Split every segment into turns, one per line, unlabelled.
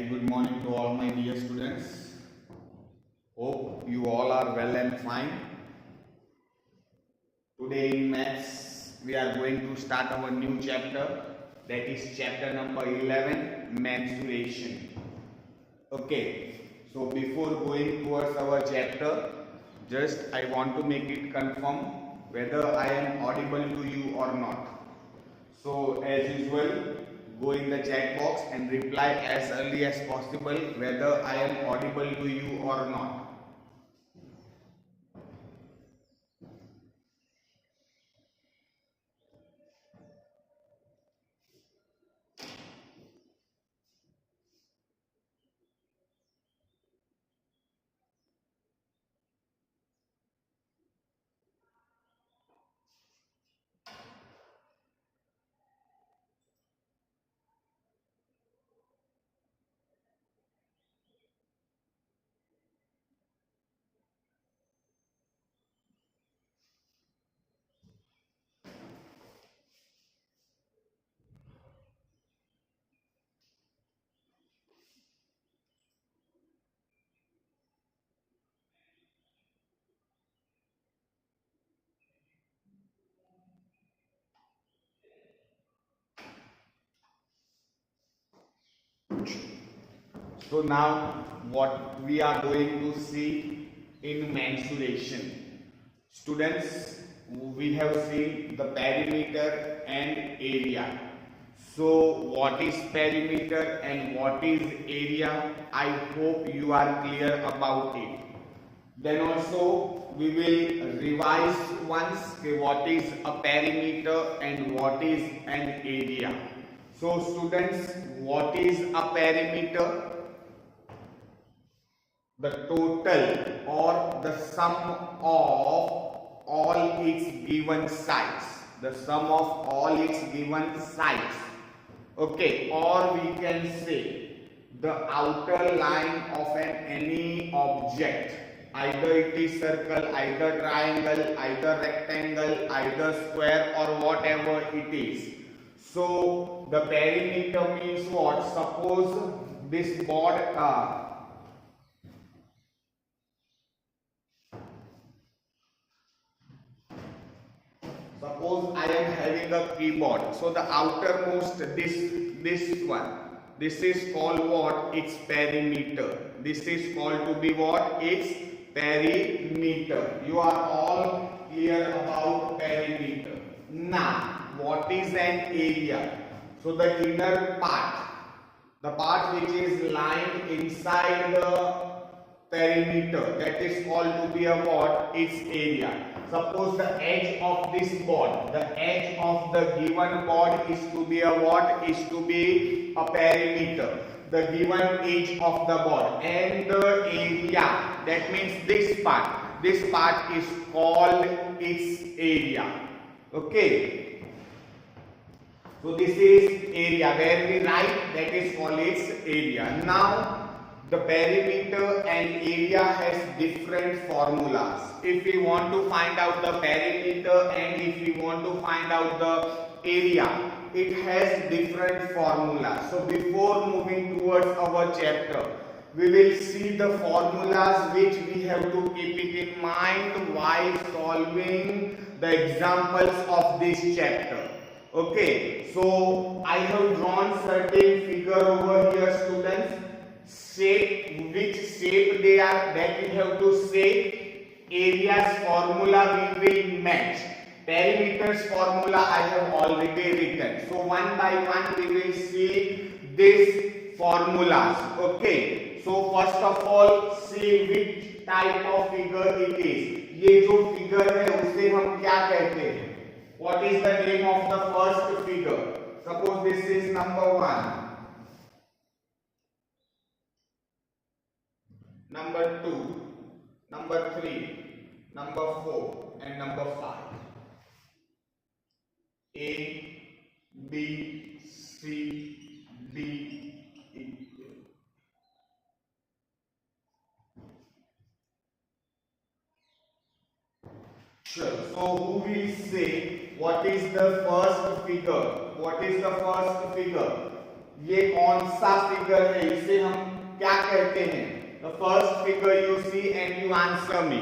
Very good morning to all my dear students. Hope you all are well and fine. Today in Maths, we are going to start our new chapter, that is chapter number 11, Mensuration. Okay, so before going towards our chapter, just I want to make it confirm whether I am audible to you or not. So as usual, go in the chat box and reply as early as possible whether I am audible to you or not. So now what we are going to see in mensuration. Students, we have seen the perimeter and area. So what is perimeter and what is area? I hope you are clear about it. Then also we will revise once what is a perimeter and what is an area. So students, what is a perimeter? The total or the sum of all its given sides. The sum of all its given sides. Okay, or we can say the outer line of any object. Either it is circle, either triangle, either rectangle, either square, or whatever it is. So the perimeter means what? Suppose this board suppose I am having a keyboard. So the outermost this one. This is called what? Its perimeter. This is called to be what? Its perimeter. You are all clear about perimeter. Now, what is an area? So the inner part, the part which is lying inside the perimeter, that is called to be a what? Its area. Suppose the edge of this board, the edge of the given board is to be a what? Is to be a perimeter. The given edge of the board and the area, that means this part is called its area. Okay. So this is area where we write, that is called its area. Now the perimeter and area has different formulas. If we want to find out the perimeter and if we want to find out the area, it has different formulas. So before moving towards our chapter, we will see the formulas which we have to keep it in mind while solving the examples of this chapter. Okay, so I have drawn certain figure over here, students. Shape, which shape they are, that we have to say. Area's formula we will match. Perimeter's formula I have already written. So one by one we will see these formulas. Okay. So first of all, see which type of figure it is. ये जो figure है उसे हम क्या कहते हैं? What is the name of the first figure? Suppose this is number 1. Number 2, number 3, number 4 and number 5. A, B, C, D, E. Sure. So who will say what is the first figure? What is the first figure? ये कौन सा figure है, इसे हम क्या कहते हैं? The first figure you see and you answer me.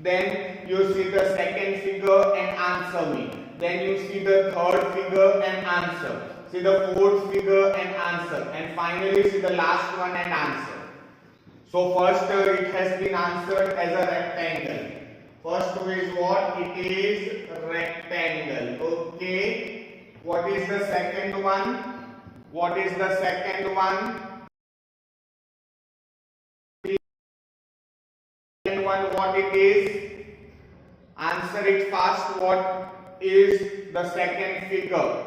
Then you see the second figure and answer me. Then you see the third figure and answer. See the fourth figure and answer. And finally see the last one and answer. So first it has been answered as a rectangle. First is what? It is rectangle. Okay. What is the second one? What is the second one? Second one, what it is? Answer it fast. What is the second figure?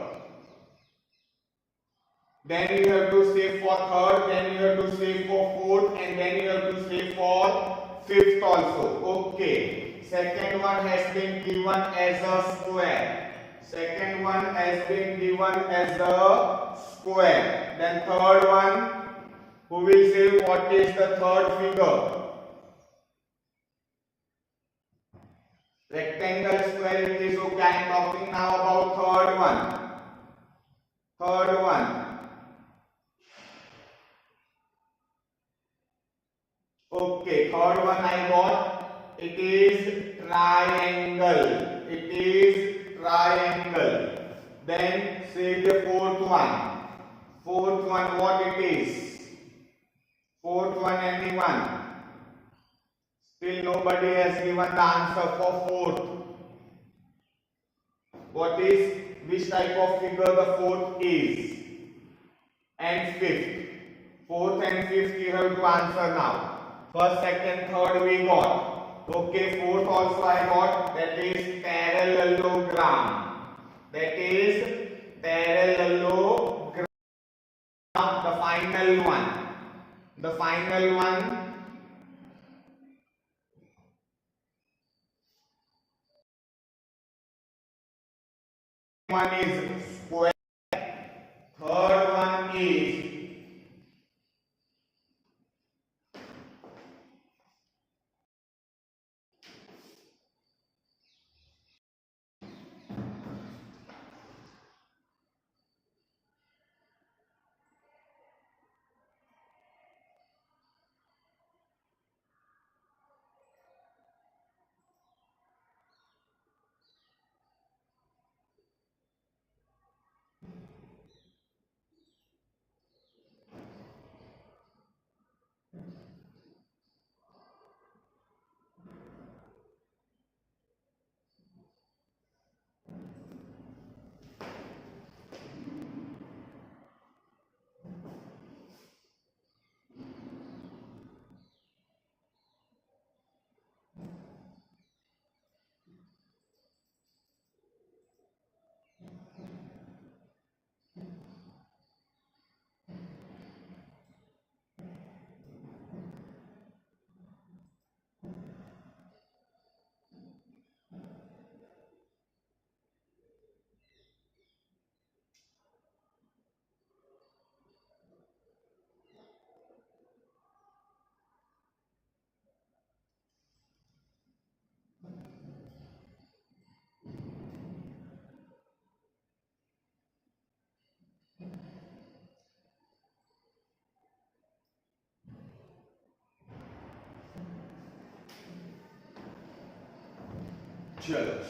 Then you have to say for third, then you have to say for fourth, and then you have to say for fifth also. Okay. Second one has been given as a square. Second one has been given as a square. Then third one, who will say what is the third figure? Rectangle, square, it is okay. I am talking now about third one. Third one. Okay, third one I got. It is triangle. It is triangle. Then say the fourth one. Fourth one, what it is? Fourth one, anyone? Still nobody has given the answer for fourth. What is, which type of figure the fourth is? And fifth. Fourth and fifth you have to answer now. First, second, third we got. Okay, fourth also I got. That is parallelogram. That is parallelogram. The final one. The final one. One is square. Third one is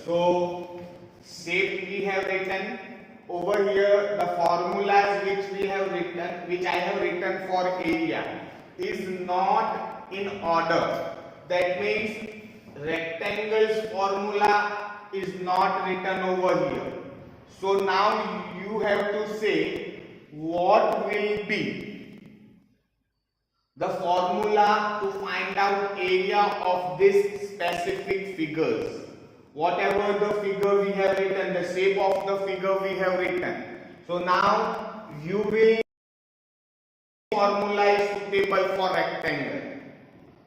so shape we have written. Over here the formulas which we have written, which I have written for area, is not in order. That means rectangle's formula is not written over here. So now you have to say what will be the formula to find out area of this specific figures. Whatever the figure we have written, the shape of the figure we have written. So now you will formula is suitable for rectangle.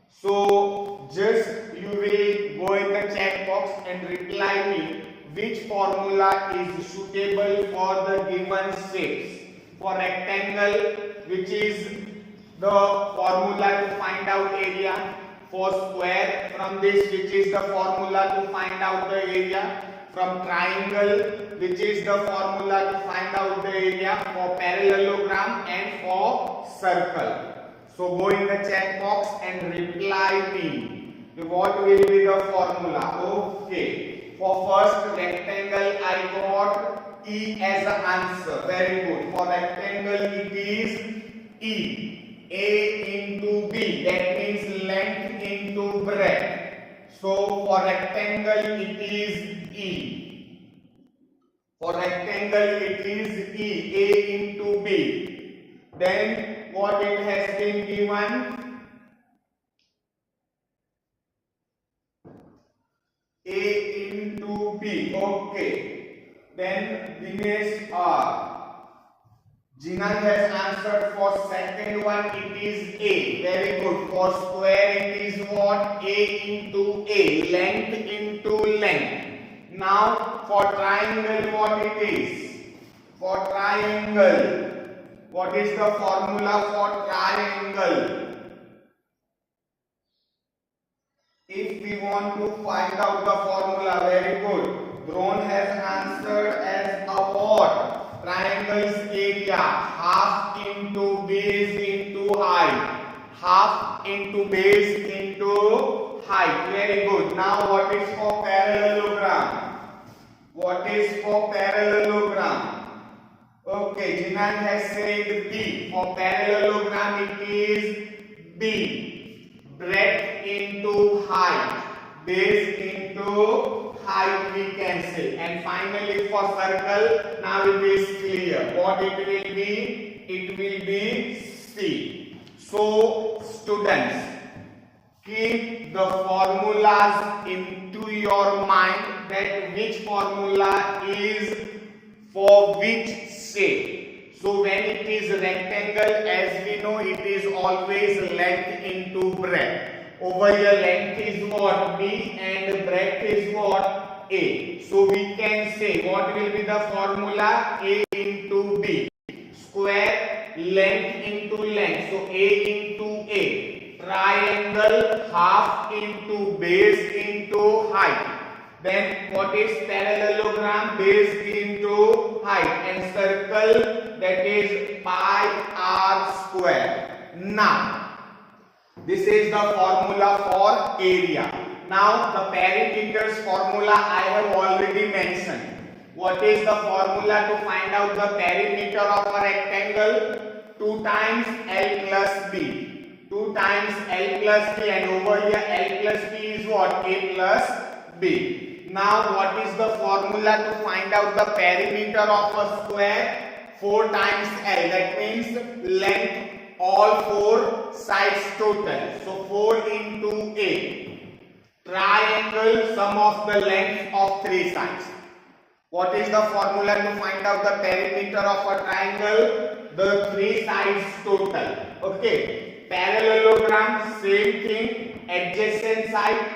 So just you will go in the chat box and reply me which formula is suitable for the given shapes. For rectangle, which is the formula to find out area. For square, from this, which is the formula to find out the area. from triangle, which is the formula to find out the area, for parallelogram and for circle. So go in the chat box and reply me. What will be the formula? Okay. For first rectangle, I got E as an answer. Very good. For rectangle, it is E. A into B. That means length into breadth. So for rectangle, it is E. For rectangle, it is E. A into B. Then what it has been given? A into B. Okay. Then Dinesh R. Jinan has answered for second one. It is A. Very good. For square, it is what? A into A. Length into length. Now for triangle, what it is? For triangle, what is the formula for triangle? If we want to find out the formula, very good. Drone has answered as a what? Triangle's area, half into base into height. Half into base into height. Very good. Now what is for parallelogram? What is for parallelogram? Okay, Jinan has said B. For parallelogram, it is B. Breadth into height, base into height, we can say. And finally for circle, now it is clear what it will be. It will be C. So students, keep the formulas into your mind, that which formula is for which shape. So when it is rectangle, as we know, it is always length into breadth. Over here length is what? B and breadth is what? A. So we can say what will be the formula? A into B. Square, length into length. So A into A. Triangle, half into base into height. Then what is parallelogram? Base into height. And circle, that is pi r square. Now this is the formula for area. Now the perimeter's formula I have already mentioned. What is the formula to find out the perimeter of a rectangle? 2 times L plus B. 2 times L plus B, and over here L plus B is what? A plus B. Now what is the formula to find out the perimeter of a square? 4 times L. That means length, all 4 sides total. So 4 into A. Triangle, sum of the length of 3 sides. What is the formula to find out the perimeter of a triangle? The 3 sides total. Okay. Parallelogram, same thing. Adjacent side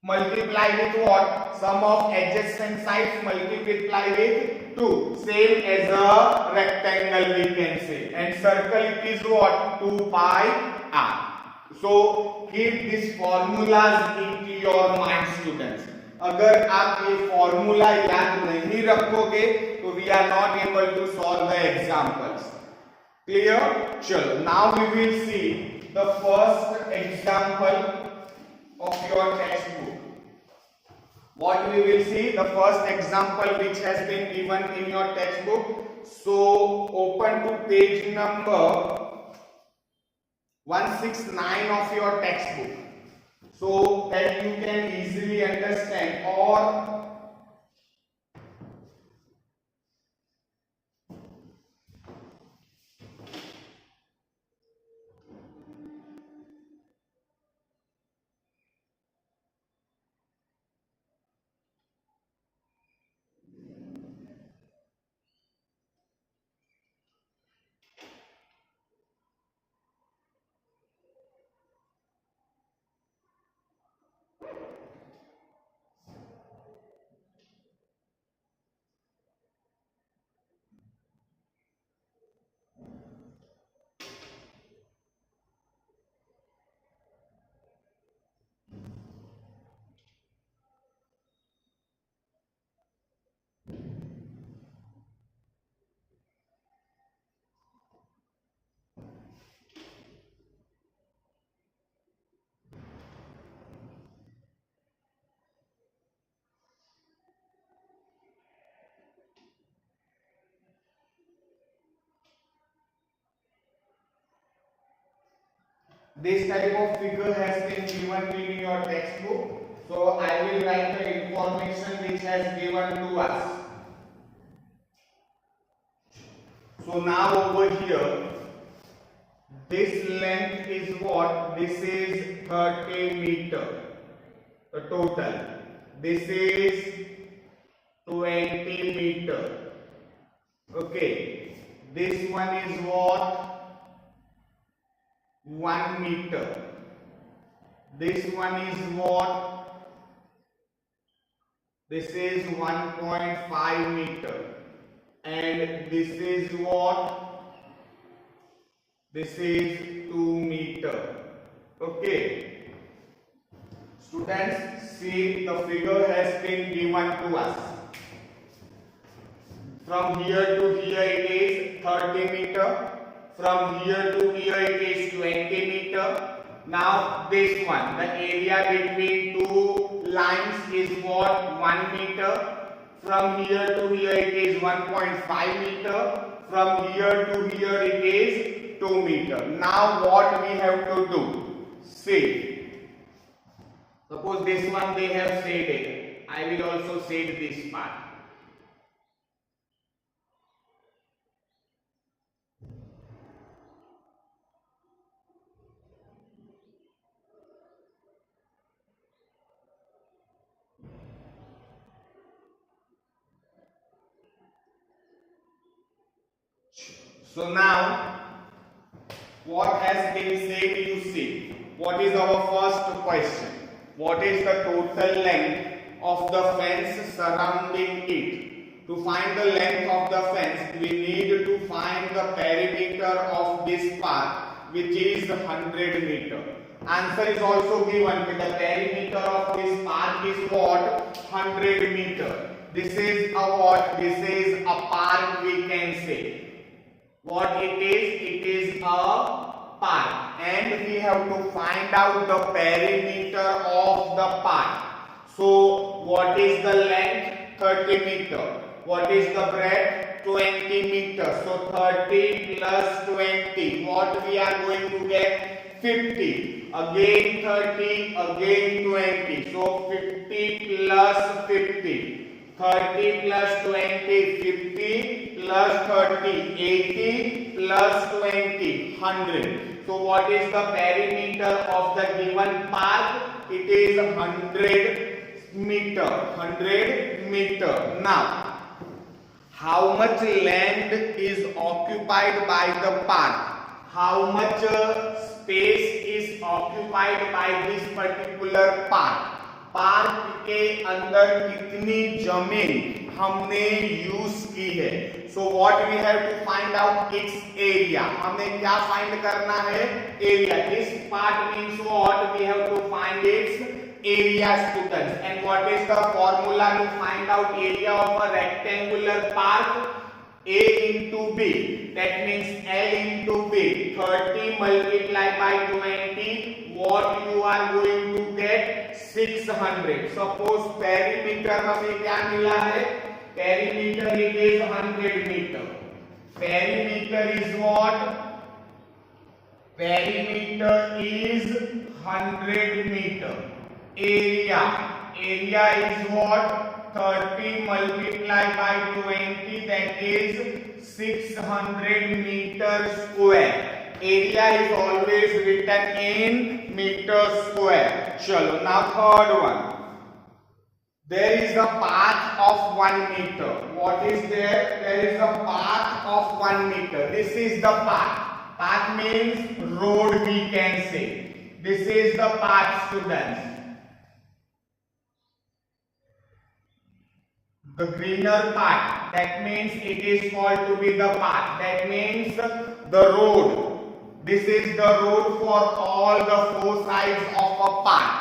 multiply with what? Sum of adjacent sides multiply with 2. Same as a rectangle, we can say. And circle, it is what? 2 pi r. So keep these formulas into your mind, students. अगर आप ये formula याद नहीं रखोगे तो we are not able to solve the examples. Clear? चलो, now we will see the first example of your textbook. What we will see, the first example which has been given in your textbook. So open to page number 169 of your textbook, so that you can easily understand. Or This type of figure has been given in your textbook. So I will write the information which has given to us. So now over here, this length is what? This is 30 meter. The total. This is 20 meter. Okay. This one is what? 1 meter. This one is what? This is 1.5 meter. And this is what? This is 2 meter. Okay. Students, see, the figure has been given to us. From here to here it is 30 meter. From here to here it is 20 meter. Now this one, the area between two lines is what? 1 meter. From here to here it is 1.5 meter. From here to here it is 2 meter. Now what we have to do? See. Suppose this one they have shaded. I will also shade this part. So now, what has been said, you see. What is our first question? What is the total length of the fence surrounding it? To find the length of the fence, we need to find the perimeter of this part, which is 100 meter. Answer is also given with the perimeter of this park is what? 100 meter. This is a what? This is a park, we can say. What it is? It is a park, and we have to find out the perimeter of the park. So what is the length? 30 meter. What is the breadth? 20 meter. So 30 plus 20. What we are going to get? 50. Again 30, again 20. So 50 plus 50. 30 plus 20, 50 plus 30, 80 plus 20, 100. So what is the perimeter of the given park? It is 100 meter. 100 meter. Now, how much land is occupied by the park? How much space is occupied by this particular park? Park के अंदर कितनी जमीन हमने use की है. So what we have to find out its area. हमें क्या find करना है? Area. This part means what? We have to find its area, students. And what is the formula to find out area of a rectangular park? A into B. That means L into B. 30 multiplied by 20. What you are going to get? 600. Suppose perimeter हमें क्या मिला है? Perimeter it is 100 meter. Perimeter is what? Perimeter is 100 meter. Area. Area is what? 30 multiplied by 20, that is 600 meter square. Area is always written in meter square. Chalo, now third one. There is a path of 1 meter. What is there? There is a path of 1 meter. This is the path. Path means road, we can say. This is the path, students. The greener part, that means it is called to be the path. That means the road. This is the road for all the four sides of a path.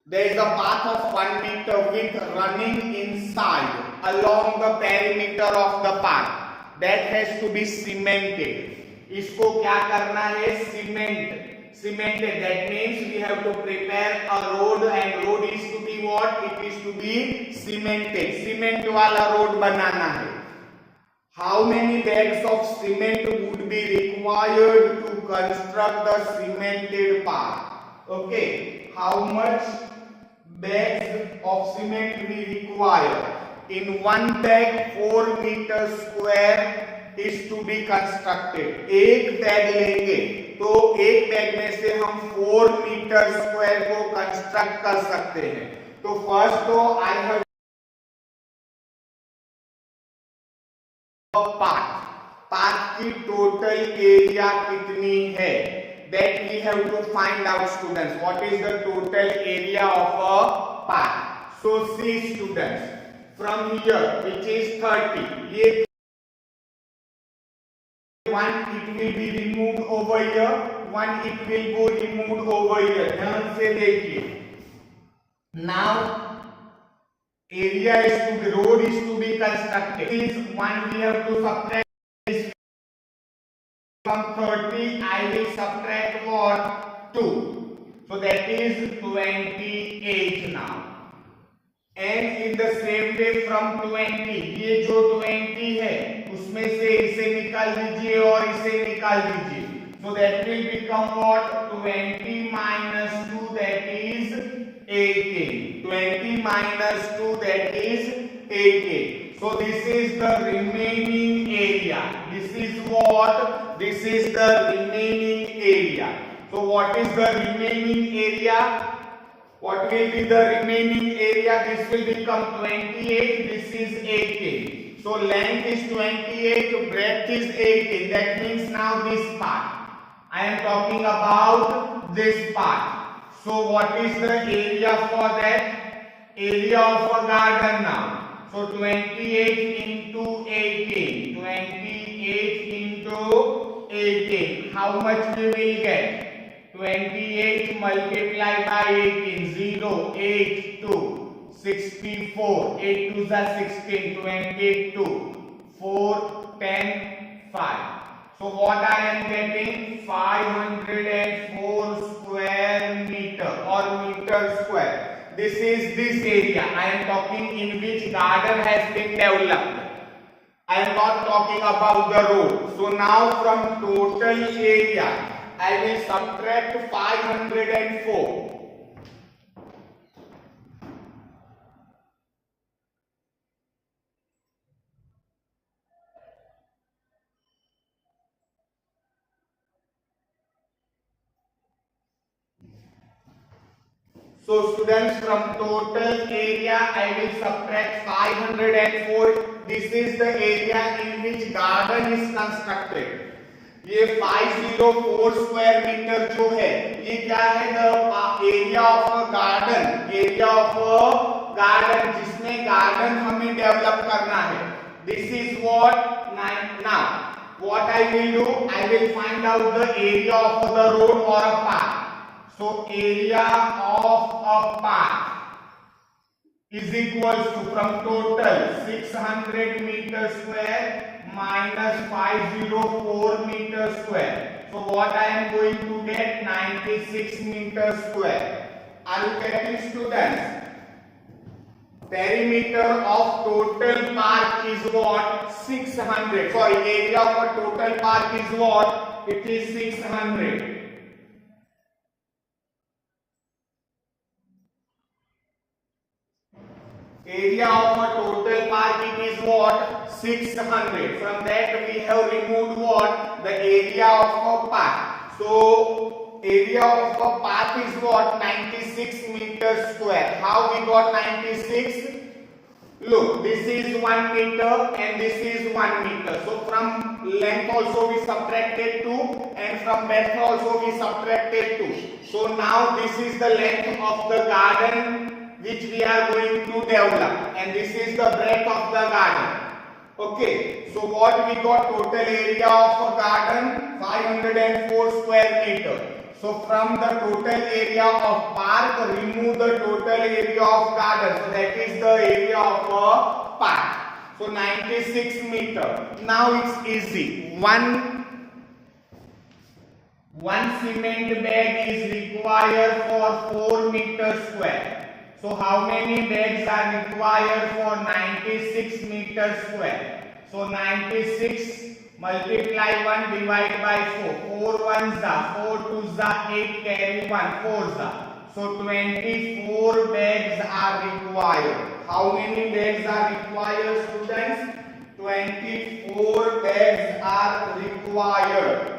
There is a path of 1 meter width running inside along the perimeter of the path. That has to be cemented. इसको क्या करना है? Cemented. That means we have to prepare a road, and road is to be what? It is to be cemented. Cement वाला road बनाना है. How many bags of cement would be required to construct the cemented part? Okay, how much bags of cement we require? In one bag 4 meter square is to be constructed. एक bag लेंगे तो एक bag में से हम 4 metre square को construct कर सकते हैं. तो फर्स्ट तो आई हैव पार्ट की टोटल एरिया कितनी है, that we have to find out, students. What is the total area of a part? So see, students, from here which is 30, ये one it will be removed over here, one it will go removed over here. ध्यान से देखिए. Now area is to be, road is to be constructed. This one we have to subtract. From 30 I will subtract what? 2. So that is 28 now. And in the same way from 20, ये जो 20 है उसमें से इसे निकाल दीजिए और इसे निकाल दीजिए. So that will become what? 20 minus 2, that is 18. 20 minus 2, that is 18. So this is the remaining area. This is what? This is the remaining area. So what is the remaining area? What will be the remaining area? This will become 28. This is 18. So length is 28, breadth is 18. That means now this part. I am talking about this part. So what is the area for that? Area of a garden now. So 28 into 18. 28 into 18. How much we will get? 28 multiplied by 18. 0, 8, 2. 64. 8 2s are 16. 22. 4, 10, 5. So what I am getting? 504 square meter or meter square. This is this area. I am talking in which garden has been developed. I am not talking about the road. So now from total area, I will subtract 504. So students, from total area I will subtract 504. This is the area in which garden is constructed. ये 504 square metre जो है ये क्या है? The area of a garden. Area of a garden जिसमें garden हमें develop करना है. This is what? Now what I will do? I will find out the area of the road और a path. So area of a path is equals to, from total 600 meter square minus 504 meter square. So what I am going to get? 96 meter square. Are you getting, students? Perimeter of total park is what? 600. Sorry, area of a total park is what? It is 600. Area of a total park, it is what? 600. From that we have removed what? The area of a park. So area of a park is what? 96 meters square. How we got 96? Look, this is 1 meter and this is 1 meter. So from length also we subtracted 2 and from breadth also we subtracted 2. So now this is the length of the garden which we are going to develop, and this is the breadth of the garden. Okay, so what we got? Total area of a garden 504 square meter. So from the total area of park, remove the total area of garden. So that is the area of a park. So 96 meter. Now it's easy. One cement bag is required for 4 meters square. So how many bags are required for 96 meters square? So 96 multiply 1 divide by 4. 4 ones are 4 twos are 8 carry 1 fours are. So 24 bags are required. How many bags are required, students? 24 bags are required.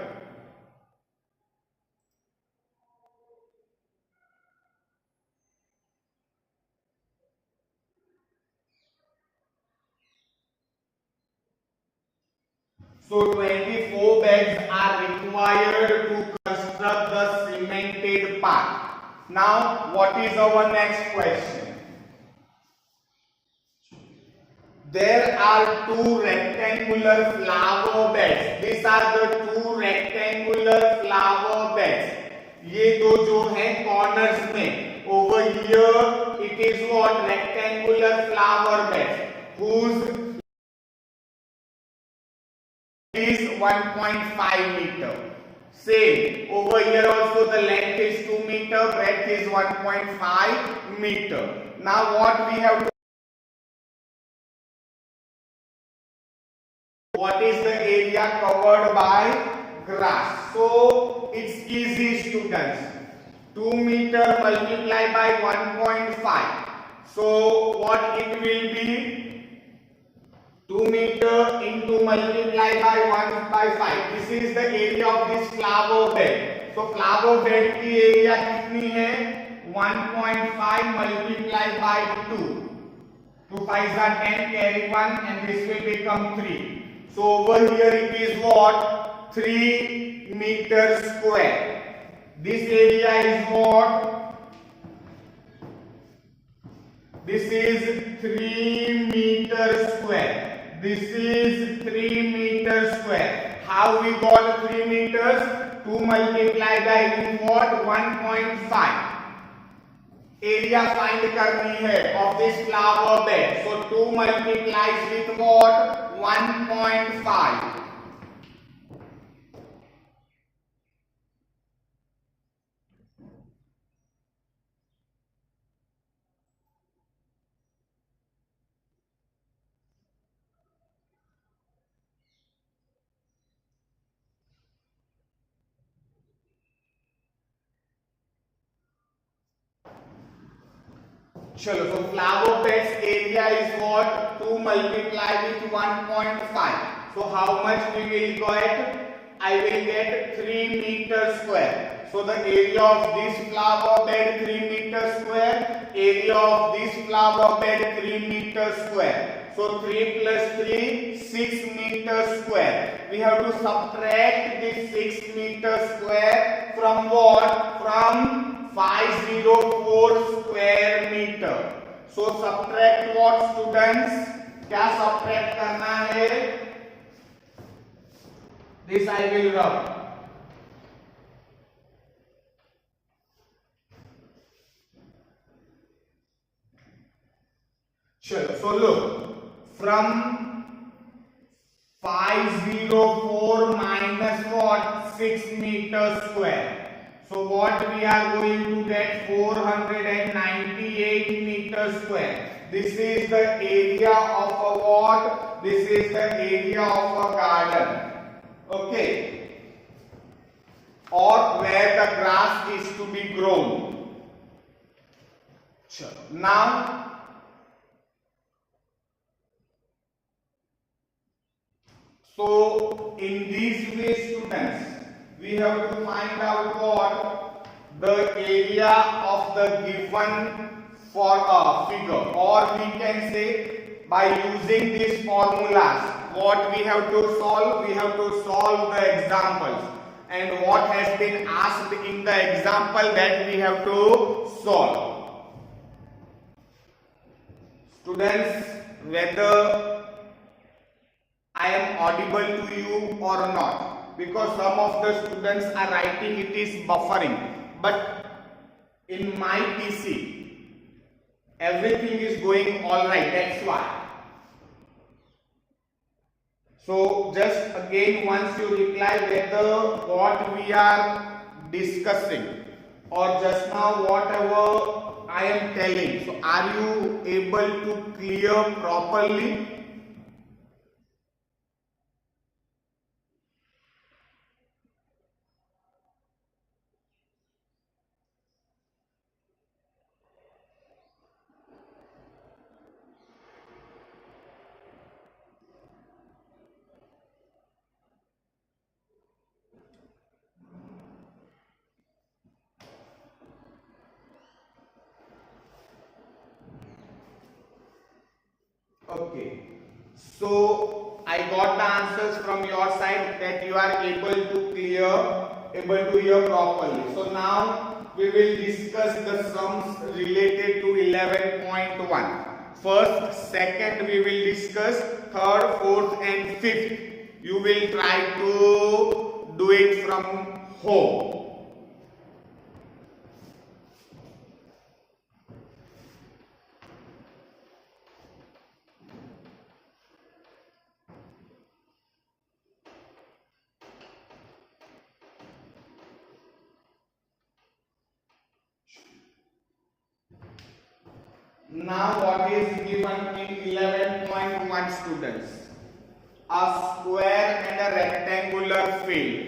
So 24 bags are required to construct the cemented path. Now what is our next question? There are two rectangular flower beds. These are the two rectangular flower beds. ये दो जो हैं corners में. Over here it is what? Rectangular flower beds whose is 1.5 meter. Same over here also the length is 2 meter, breadth is 1.5 meter. Now what we have to, what is the area covered by grass? So it's easy, students. 2 meter multiplied by 1.5. So what it will be? 2 meter into multiply by 1 by 5. This is the area of this flower bed. So flower bed की area कितनी है? 1.5 multiply by 2. 2 5s are 10, carry 1 and this will become 3. So over here it is what? 3 meters square. This area is what? This is 3 meters square. This is 3 meters square. How we got 3 meters? 2 multiplied by what? 1.5. Area find करनी है of this flower bed. So 2 multiplies with what? 1.5. चलो, so flower beds area is what? 2 multiplied with 1.5. So how much we will get? I will get 3 meters square. So the area of this flower bed 3 meters square. Area of this flower bed 3 meters square. So 3 plus 3, 6 meters square. We have to subtract this 6 meters square from what? From 504 square meter. So subtract what, students? क्या subtract करना है? This I will rub. Sure. So look, from 504 minus what? 6 meters square. So what we are going to get? 498 meters square. This is the area of a what? This is the area of a garden. Okay. Or where the grass is to be grown. Sure. Now so in these ways, students, we have to find out what the area of the given for a figure, or we can say by using these formulas, what we have to solve? We have to solve the examples, and what has been asked in the example that we have to solve. Students, whether I am audible to you or not, because some of the students are writing it is buffering, but in my PC everything is going all right, that's why. So just again once you reply whether what we are discussing or just now whatever I am telling, so are you able to clear properly? Okay. So I got the answers from your side that you are able to hear properly. So now we will discuss the sums related to 11.1. First, second we will discuss, third, fourth and fifth. You will try to do it from home. Now what is given in 11.1 students? A square and a rectangular field.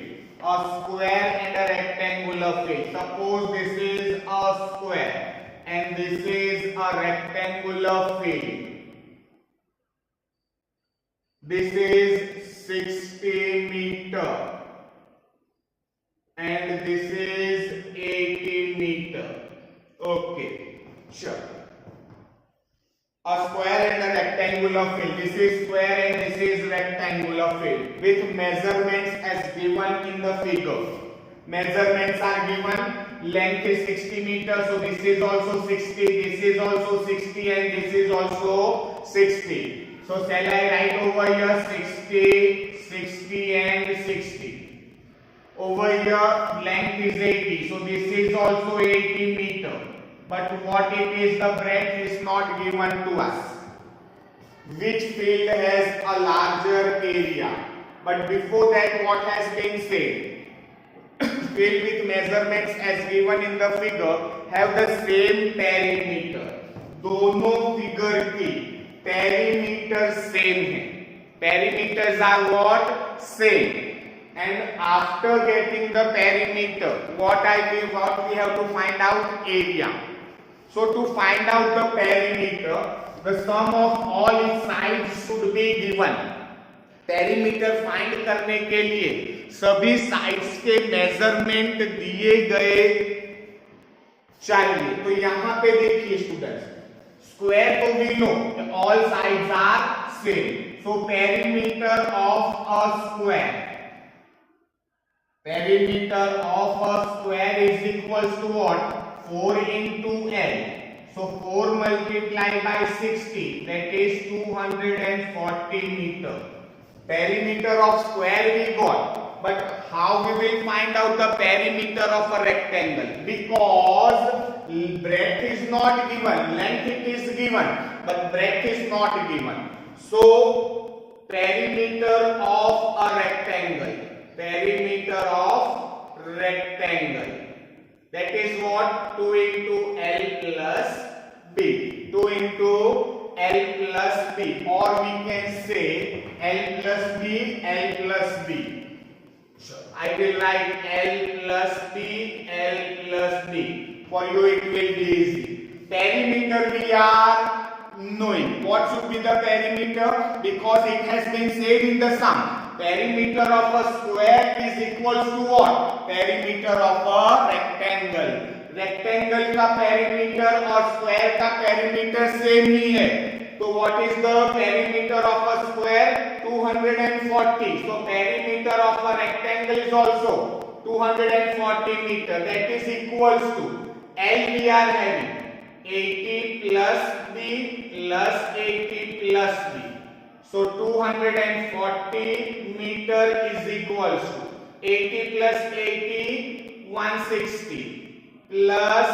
A square and a rectangular field. Suppose this is a square and this is a rectangular field. This is 60 meter and this is 80 meter. Okay, sure. A square and a rectangular field. This is square and this is rectangular field with measurements as given in the figure. Measurements are given. Length is 60 meters, so this is also 60, this is also 60 and this is also 60. So shall I write over here 60, 60 and 60. Over here length is 80, so this is also 80 meter. But what it is, the breadth is not given to us. Which field has a larger area? But before that, what has been said? Field with measurements as given in the figure have the same perimeter. दोनों figure की perimeter same है. Perimeters are what? Same. And after getting the perimeter, what we have to find out? Area. So to find out the perimeter, the sum of all its sides should be given. Perimeter find करने के लिए सभी sides के measurement दिए गए चाहिए. तो यहाँ पे देखिए students, square तो we know all sides are same. So perimeter of a square. Perimeter of a square is equals to what? 4 into L. So 4 multiplied by 60, that is 240 meter. Perimeter of square we got, but how we will find out the perimeter of a rectangle? Because breadth is not given, length it is given, but breadth is not given. So perimeter of a rectangle. Perimeter of rectangle. That is what? 2 into L plus B. 2 into L plus B. Or we can say L plus B, L plus B. So I will write L plus B, L plus B. For you it will be easy. Perimeter we are knowing. What should be the perimeter? Because it has been said in the sum. Perimeter of a square is equals to what? Perimeter of a rectangle. Rectangle का perimeter और square का perimeter same ही है. So what is the perimeter of a square? 240. So perimeter of a rectangle is also 240 meter. That is equals to L we are having 80 plus B plus 80 plus B. So 240 meter is equals to 80 plus 80, 160 plus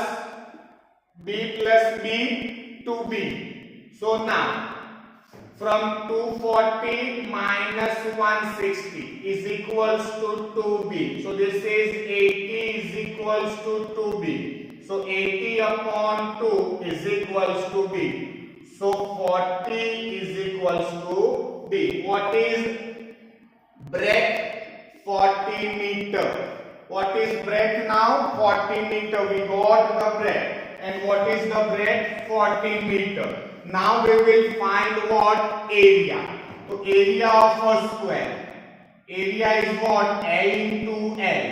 B plus B, 2B. So now from 240 minus 160 is equals to 2B. So this is 80 is equals to 2B. So 80 upon 2 is equals to B. So 40 is equals to B. What is breadth? 40 meter. What is breadth now? 40 meter. We got the breadth. And what is the breadth? 40 meter. Now we will find what? Area. So area of a square. Area is what? L into L.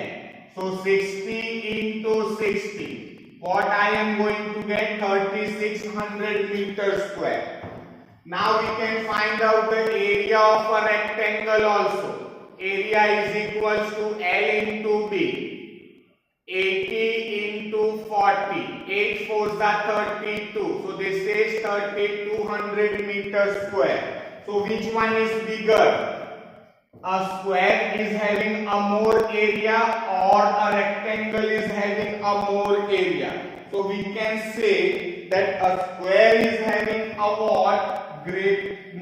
So 60 into 60. What I am going to get? 3600 meter square. Now we can find out the area of a rectangle also. Area is equals to L into B. 80 into 40. 8 fours are 32. So this is 3200 meters square. So which one is bigger? A square is having a more area or a rectangle is having a more area. So we can say that a square is having a what?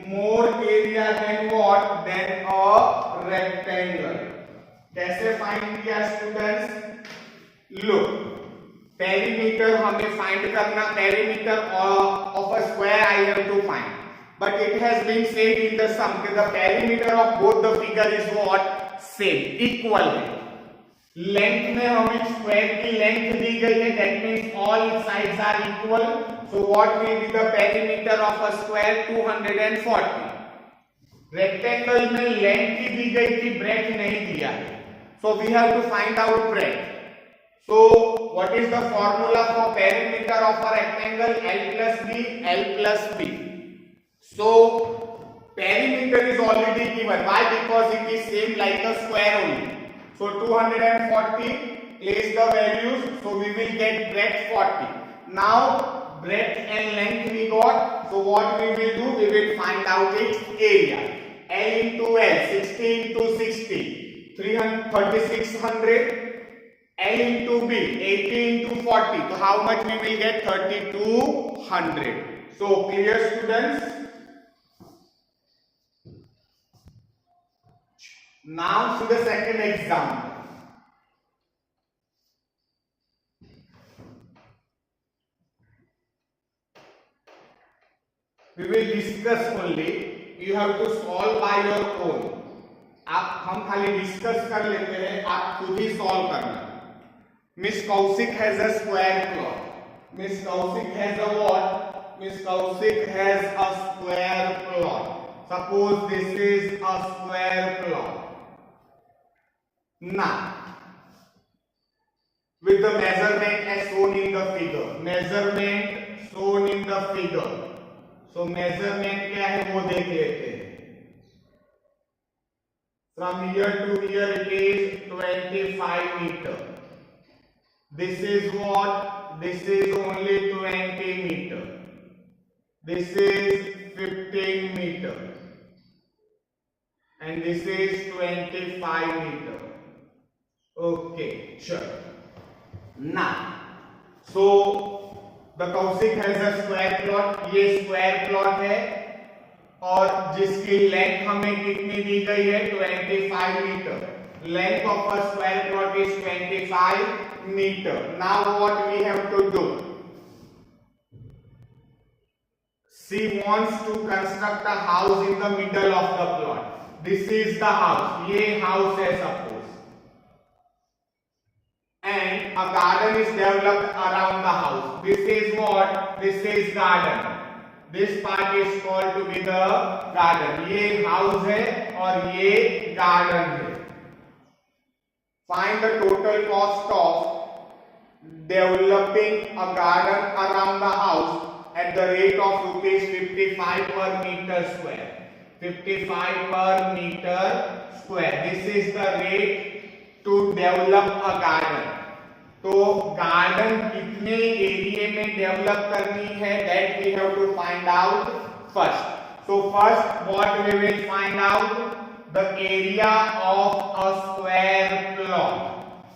More area than what? Than a rectangle. कैसे find किया students? Look, perimeter हमें find करना, perimeter of a square I have to find. But it has been said in the sum that the perimeter of both the figure is what? Same, equal है. Length में हमें square की length दी गई है, that means all sides are equal. So what will be the perimeter of a square? 240. Rectangle में length ही दी गई थी, breadth नहीं दिया है. So we have to find out breadth. So what is the formula for perimeter of a rectangle? L plus B, L plus B. So perimeter is already given. Why? Because it is same like a square only. So 240, place the values. So we will get breadth 40. Now breadth and length we got. So what we will do? We will find out its area. L into L, 60 into 60, 3600. L into B, 80 into 40. So how much we will get? 3200. So clear students? Now to the second example. We will discuss only. You have to solve by your own. आप हम खाली discuss कर लेते हैं, आप खुद ही solve करना. Miss Kausik has a square plot. Miss Kausik has a what? Miss Kausik has a square plot. Suppose this is a square plot. Now, with the measurement as shown in the figure. Measurement shown in the figure. So measurement क्या है वो देख लेते हैं. From here to here it is 25 meter. This is what? This is only 20 meter. This is 15 meter. And this is 25 meter. Okay, sure. Now, so the Kausik has a square plot. ये square plot है और जिसकी length हमें कितनी दी गई है? 25 meter. Length of a square plot is 25 meter. Now what we have to do? She wants to construct a house in the middle of the plot. This is the house. ये house है suppose. And a garden is developed around the house. This is what? This is garden. This part is called to be the garden. ये house है और ये garden है. Find the total cost of developing a garden around the house at the rate of rupees 55 per meter square. 55 per meter square. This is the rate to develop a garden. तो garden कितने area में develop करनी है, that we have to find out first. So first what we will find out? The area of a square plot.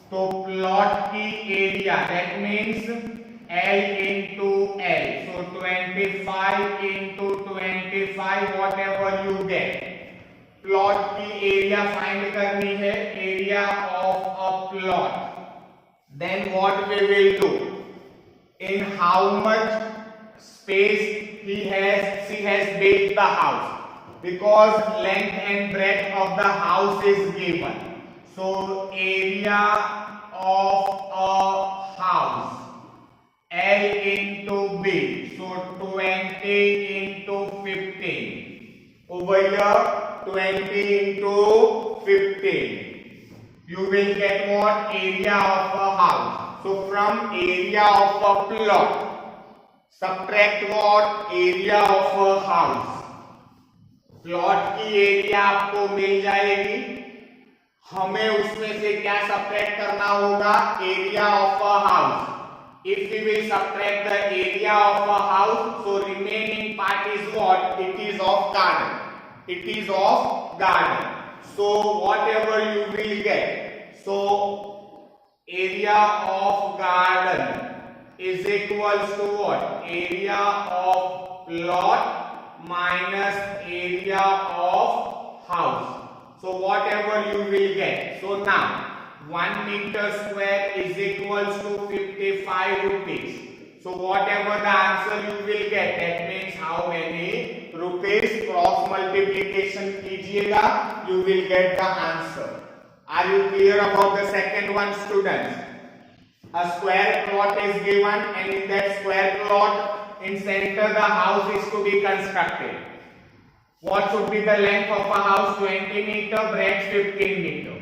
तो plot की area, that means L into L. So 25 into 25, whatever you get. Plot की area find करनी है, area of a plot. Then what we will do? In how much space she has built the house? Because length and breadth of the house is given. So area of a house, L into B. So 20 into 15. Over here 20 into 15. You will get what? Area of a house. So from area of a plot, subtract what? Area of a house. Plot की area आपको मिल जाएगी, हमें उसमें से क्या subtract करना होगा, area of a house. If we will subtract the area of a house, so remaining part is what? It is of garden. It is of garden. So whatever you will get, so area of garden is equals to what? Area of plot minus area of house. So whatever you will get. So now 1 meter square is equals to 55 rupees. So whatever the answer you will get, that means how many rupees, cross multiplication कीजिएगा, you will get the answer. Are you clear about the second one, students? A square plot is given, and in that square plot, in center the house is to be constructed. What should be the length of a house? 20 meter, breadth 15 meter.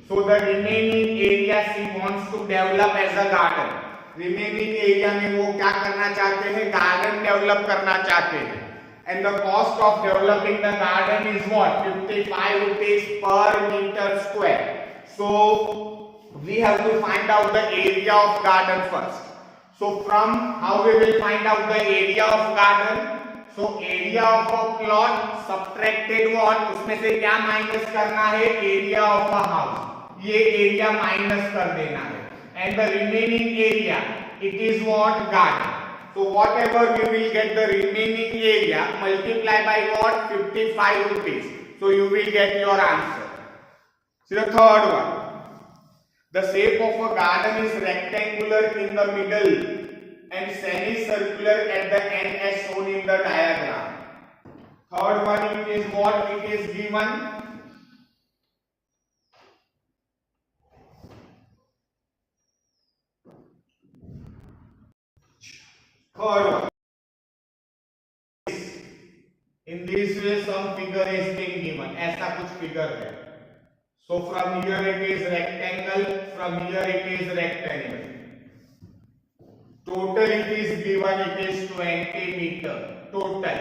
So the remaining area she wants to develop as a garden. Remaining area में वो क्या करना चाहते हैं? Garden develop करना चाहते हैं. And the cost of developing the garden is what? 55 rupees per meter square. So we have to find out the area of garden first. So from how we will find out the area of garden? So area of a plot subtracted what? उसमें से क्या minus करना है? Area of a house. ये area minus कर देना है, and the remaining area it is what? Garden. So whatever we will get the remaining area multiply by what? 55 rupees. So you will get your answer. So the third one, the shape of a garden is rectangular in the middle and semicircular at the end as shown in the diagram. Third one, it is what? It is given. Third one, in this way some figure is being given. ऐसा कुछ figure है. So from here it is rectangle, from here it is rectangle. Total it is given, it is 20 meter total.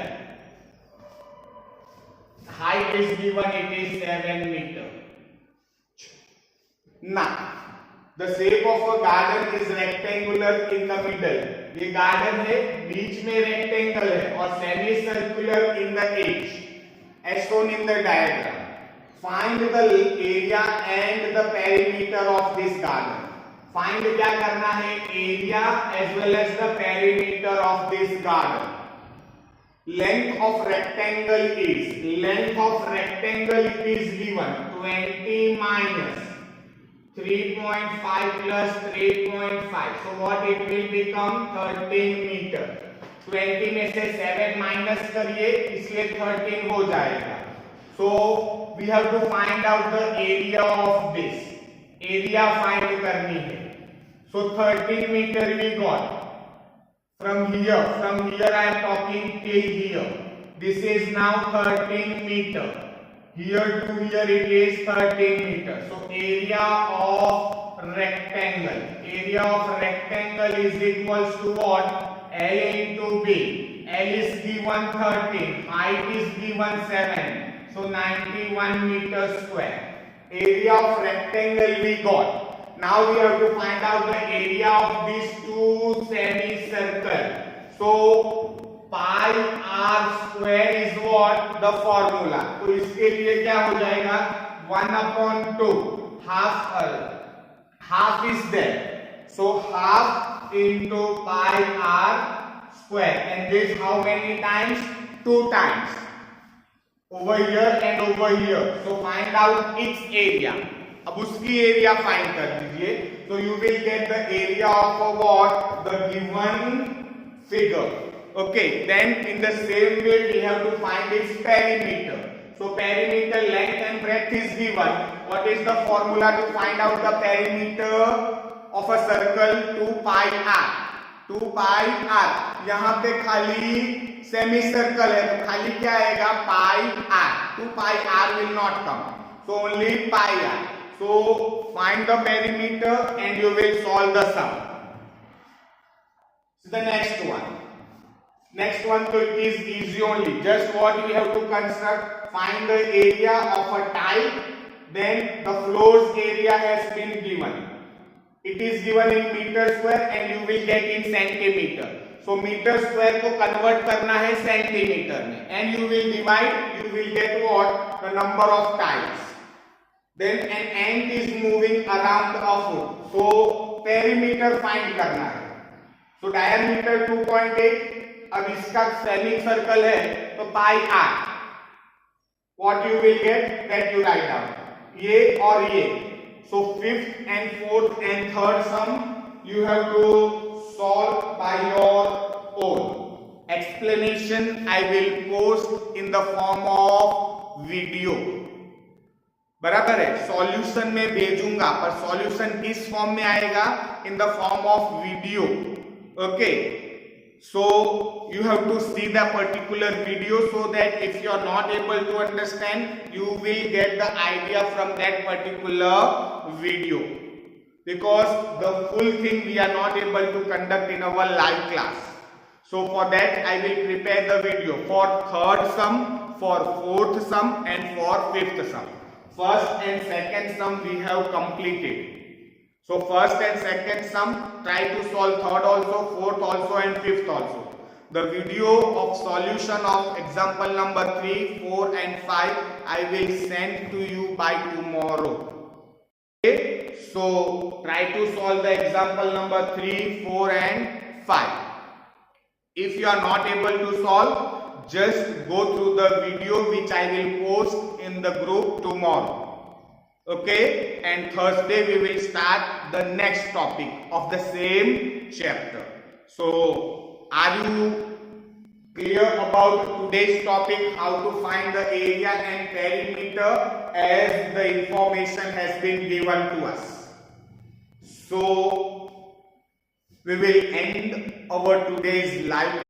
Height is given, it is 7 meter. Now the shape of a garden is rectangular in the middle. ये garden है, बीच में rectangle है, और semicircular in the edge as shown in the diagram. Find the area and the perimeter of this garden. Find क्या करना है? Area as well as the perimeter of this garden. Length of rectangle is given 20 minus 3.5 plus 3.5. So what it will become? 13 meter. 20 में से 7 minus करिए, इसलिए 13 हो जाएगा. So we have to find out the area of this. Area find करनी है. So 13 meter we got. From here I am talking till here. This is now 13 meter. Here to here it is 13 meters. So area of rectangle is equals to what? L into B. L is given 13, height is given 7. So 91 meters square. Area of rectangle we got. Now we have to find out the area of these two semicircle. So pi r square is what? The formula. तो इसके लिए क्या हो जाएगा? 1/2. Half is there. So half into pi r square. And this how many times? 2 times. Over here and over here. So find out its area. अब उसकी area find कर दीजिए. So you will get the area of what? The given figure. Okay, then in the same way we have to find its perimeter. So perimeter length and breadth is given. What is the formula to find out the perimeter of a circle? 2 pi r. 2 pi r. यहाँ पे खाली semi circle है, तो खाली क्या आएगा? pi r. 2 pi r will not come. So only pi r. So find the perimeter and you will solve the sum. So the next one. Next one, so it is easy only. Just what we have to construct, find the area of a tile, then the floor's area has been given. It is given in meter square and you will get in centimeter. So meter square को convert करना है centimeter में, and you will divide, you will get what? The number of tiles. Then an ant is moving around a foot. So perimeter find करना है. So diameter 2.8. अब इसका semi circle है तो पाई r. What you will get? That you write down. ये और ये. So fifth and fourth and third sum you have to solve by your own. Explanation I will post in the form of video. बराबर है, solution में भेजूंगा, पर solution किस form में आएगा? In the form of video. Okay, so you have to see the particular video so that if you are not able to understand, you will get the idea from that particular video, because the full thing we are not able to conduct in our live class. So for that I will prepare the video for third sum, for fourth sum and for fifth sum. First and second sum we have completed. So first and second sum, try to solve third also, fourth also and fifth also. The video of solution of example number 3, 4 and 5 I will send to you by tomorrow. Okay? So try to solve the example number 3, 4 and 5. If you are not able to solve, just go through the video which I will post in the group tomorrow. Okay, and Thursday we will start the next topic of the same chapter. So are you clear about today's topic, how to find the area and perimeter as the information has been given to us? So we will end our today's live